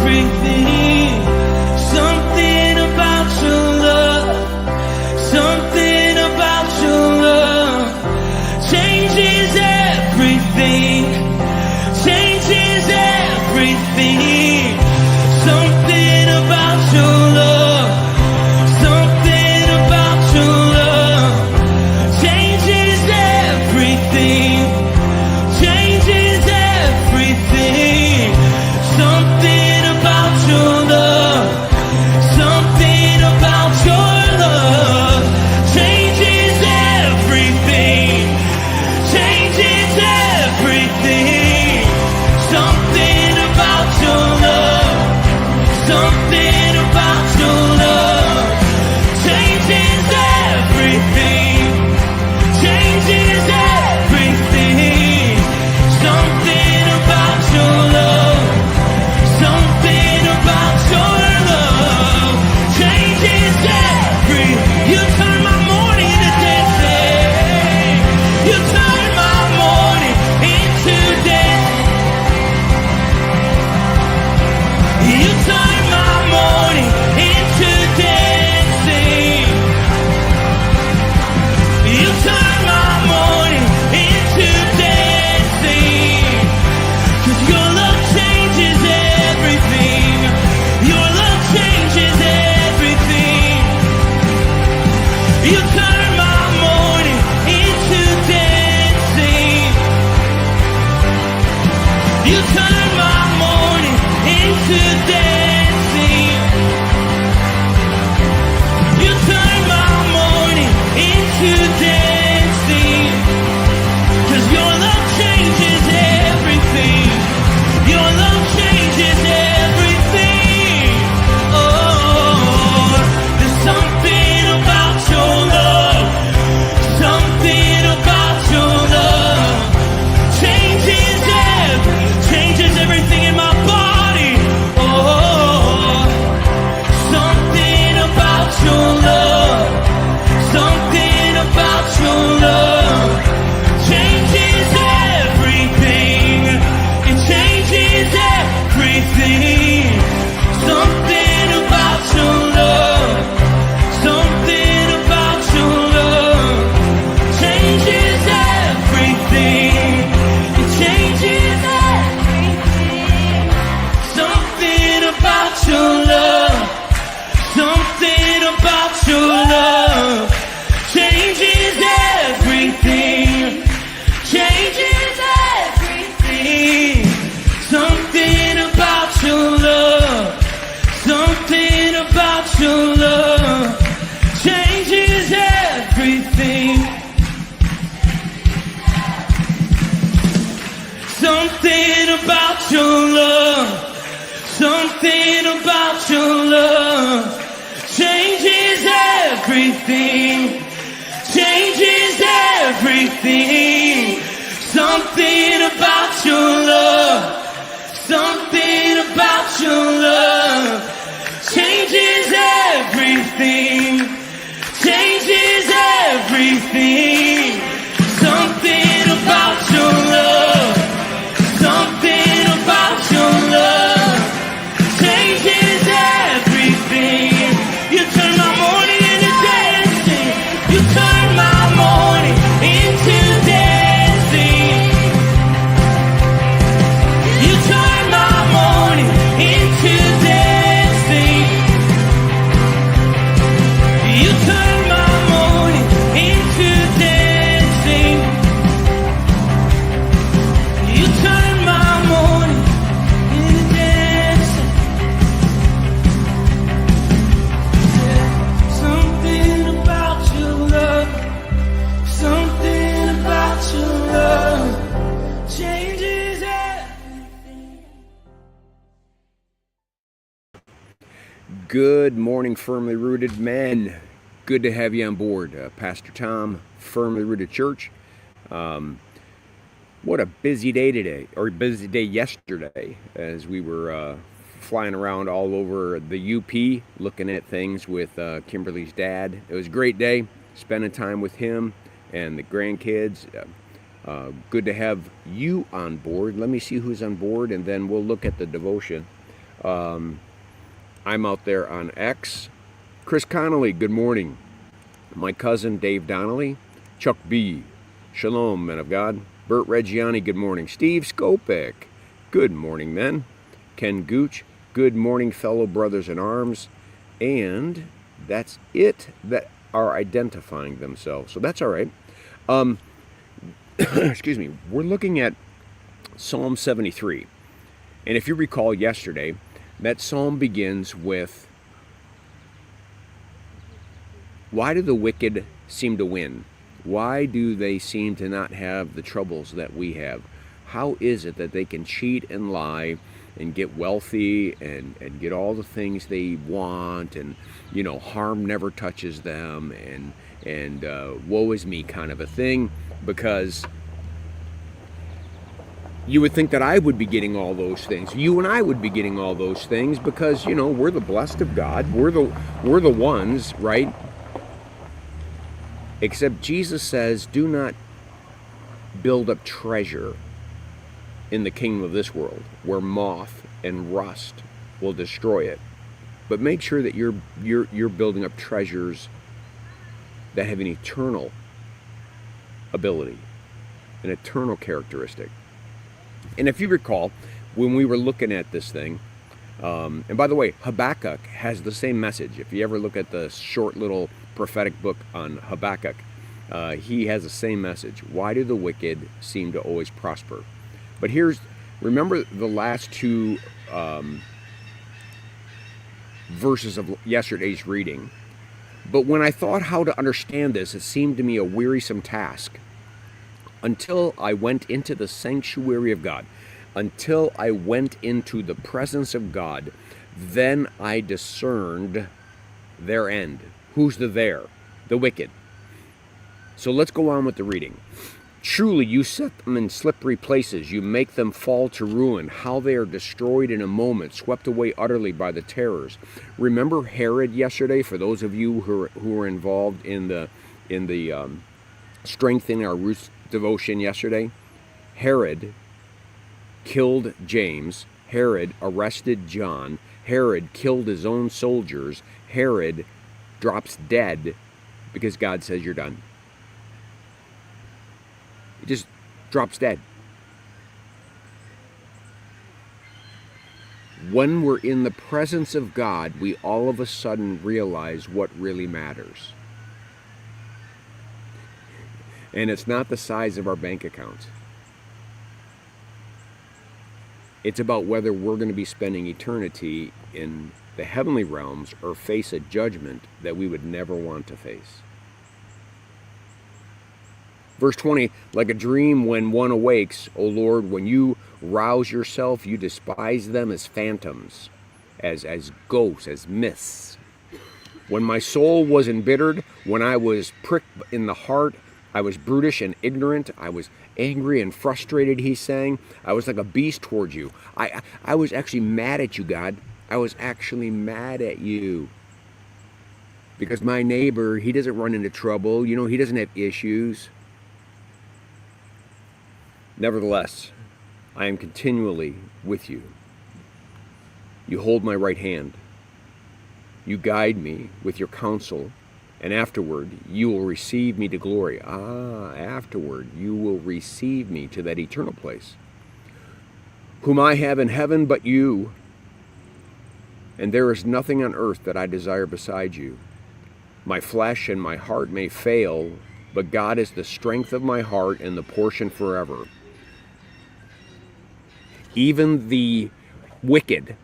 everything. Something about your love, something about your love changes everything, changes everything. Something about your love, something about your love changes everything, changes everything. Something about your love, something about your love changes everything, changes everything. Something about your love, something about your love changes everything, changes everything. Something about your love, something about your love changes every. You turn my morning into dancing. You turn my morning into dancing. You turn my morning into dancing. You turn my morning into dancing. 'Cause your love changes everything. Your love changes everything. You turn my morning into dancing. You turn my morning into dancing. You turn my morning into dancing. 'Cause your love changes everything. Your love changes everything. Oh, there's something about your love, something about your love changes everything in my body. Oh, something about your love, something about your love changes everything. It changes everything. Something about your love, something about your love changes everything. It changes everything. Something about your love, something about your love changes everything, changes everything. Something about your love, something about your love changes everything. Something about your love, something about your love changes everything, changes everything. Something about your love, something about your love changes everything, changes everything. Something about your love, something about your love changes everything. You turn my morning into dancing. You turn my morning into dancing. You turn my morning into dancing. You turn my morning into dancing. You turn my morning into dancing. Something about your love, something about your love changes everything. Good morning, Firmly Rooted men. Good to have you on board. Pastor Tom, Firmly Rooted Church. What a busy day today, or busy day yesterday, as we were flying around all over the UP, looking at things with Kimberly's dad. It was a great day, spending time with him and the grandkids. Good to have you on board. Let me see who's on board, and then we'll look at the devotion. I'm out there on X. Chris Connolly, good morning. My cousin Dave Donnelly, Chuck B, Shalom, men of God. Bert Reggiani, good morning. Steve Skopek, good morning, men. Ken Gooch, good morning, fellow brothers in arms. And that's it that are identifying themselves. So that's all right. Excuse me. We're looking at Psalm 73. And if you recall yesterday, that psalm begins with, why do the wicked seem to win? Why do they seem to not have the troubles that we have? How is it that they can cheat and lie and get wealthy and get all the things they want, and harm never touches them, and woe is me kind of a thing? Because you would think that I would be getting all those things. You and I would be getting all those things because we're the blessed of God. We're the ones, right? Except Jesus says, do not build up treasure in the kingdom of this world, where moth and rust will destroy it. But make sure that you're building up treasures that have an eternal ability, an eternal characteristic. And if you recall, when we were looking at this thing, and by the way, Habakkuk has the same message. If you ever look at the short little prophetic book on Habakkuk, he has the same message. Why do the wicked seem to always prosper? But remember the last two verses of yesterday's reading. But when I thought how to understand this, it seemed to me a wearisome task. Until I went into the sanctuary of God, until I went into the presence of God, then I discerned their end. Who's the there? The wicked. So let's go on with the reading. Truly, you set them in slippery places. You make them fall to ruin. How they are destroyed in a moment, swept away utterly by the terrors. Remember Herod yesterday? For those of you who were involved in the Strengthening Our Roots devotion yesterday, Herod killed James. Herod arrested John. Herod killed his own soldiers. Herod drops dead because God says you're done. He just drops dead. When we're in the presence of God, we all of a sudden realize what really matters. And it's not the size of our bank account. It's about whether we're going to be spending eternity in the heavenly realms or face a judgment that we would never want to face. Verse 20, like a dream when one awakes, O Lord, when you rouse yourself, you despise them as phantoms, as ghosts, as myths. When my soul was embittered, when I was pricked in the heart, I was brutish and ignorant. I was angry and frustrated, he's saying. I was like a beast towards you. I was actually mad at you, God. I was actually mad at you. Because my neighbor, he doesn't run into trouble. He doesn't have issues. Nevertheless, I am continually with you. You hold my right hand. You guide me with your counsel. And afterward, you will receive me to glory. Afterward, you will receive me to that eternal place. Whom I have in heaven but you, and there is nothing on earth that I desire beside you. My flesh and my heart may fail, but God is the strength of my heart and the portion forever. Even the wicked,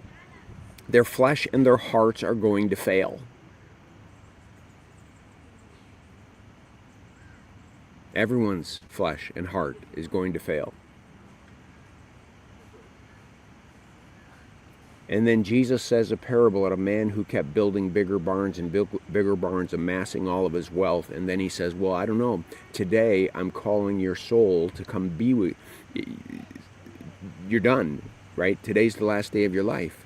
their flesh and their hearts are going to fail. Everyone's flesh and heart is going to fail. And then Jesus says a parable of a man who kept building bigger barns and bigger barns, amassing all of his wealth. And then he says, well, I don't know. Today I'm calling your soul to come be with you. You're done, right? Today's the last day of your life.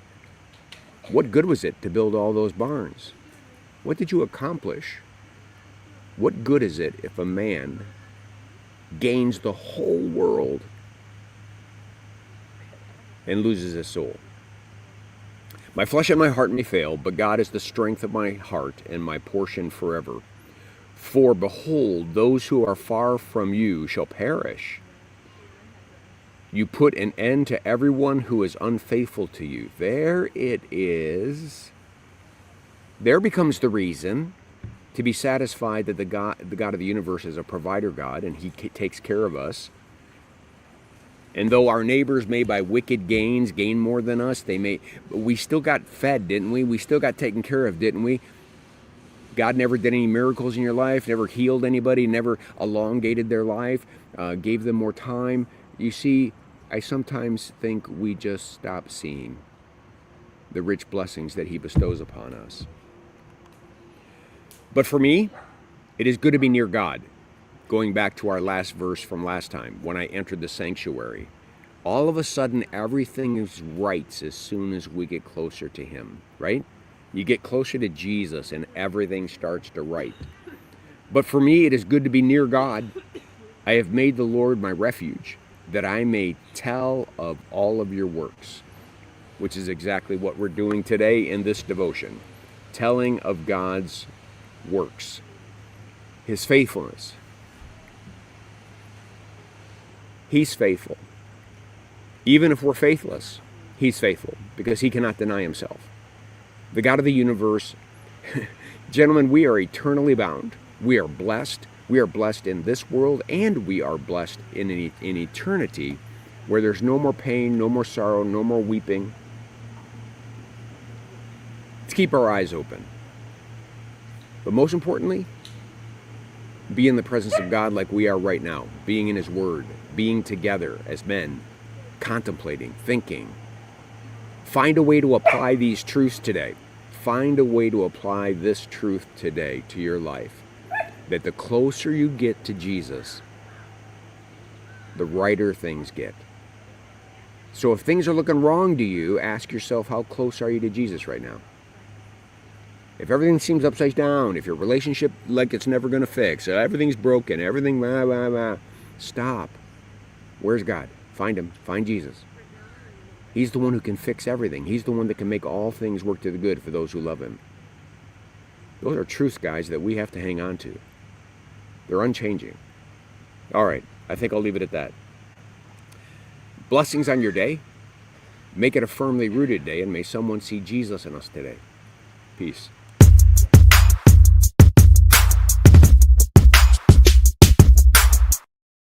What good was it to build all those barns? What did you accomplish? What good is it if a man gains the whole world and loses his soul? My flesh and my heart may fail, but God is the strength of my heart and my portion forever. For behold, those who are far from you shall perish. You put an end to everyone who is unfaithful to you. There it is. There becomes the reason to be satisfied that the God of the universe is a provider God, and he takes care of us. And though our neighbors may by wicked gains gain more than us, we still got fed, didn't we? We still got taken care of, didn't we? God never did any miracles in your life, never healed anybody, never elongated their life, gave them more time. You see, I sometimes think we just stop seeing the rich blessings that he bestows upon us. But for me, it is good to be near God. Going back to our last verse from last time, when I entered the sanctuary, all of a sudden everything is right as soon as we get closer to him, right? You get closer to Jesus and everything starts to right. But for me, it is good to be near God. I have made the Lord my refuge, that I may tell of all of your works, which is exactly what we're doing today in this devotion, telling of God's works, his faithfulness. He's faithful. Even if we're faithless, he's faithful because he cannot deny himself. The God of the universe, gentlemen, we are eternally bound. We are blessed. We are blessed in this world, and we are blessed in eternity, where there's no more pain, no more sorrow, no more weeping. Let's keep our eyes open. But most importantly, be in the presence of God like we are right now, being in his word, being together as men, contemplating, thinking. Find a way to apply these truths today. Find a way to apply this truth today to your life. That the closer you get to Jesus, the righter things get. So if things are looking wrong to you, ask yourself, how close are you to Jesus right now? If everything seems upside down, if your relationship like it's never going to fix, everything's broken, everything blah, blah, blah, stop. Where's God? Find him. Find Jesus. He's the one who can fix everything. He's the one that can make all things work to the good for those who love him. Those are truths, guys, that we have to hang on to. They're unchanging. All right, I think I'll leave it at that. Blessings on your day. Make it a firmly rooted day, and may someone see Jesus in us today. Peace.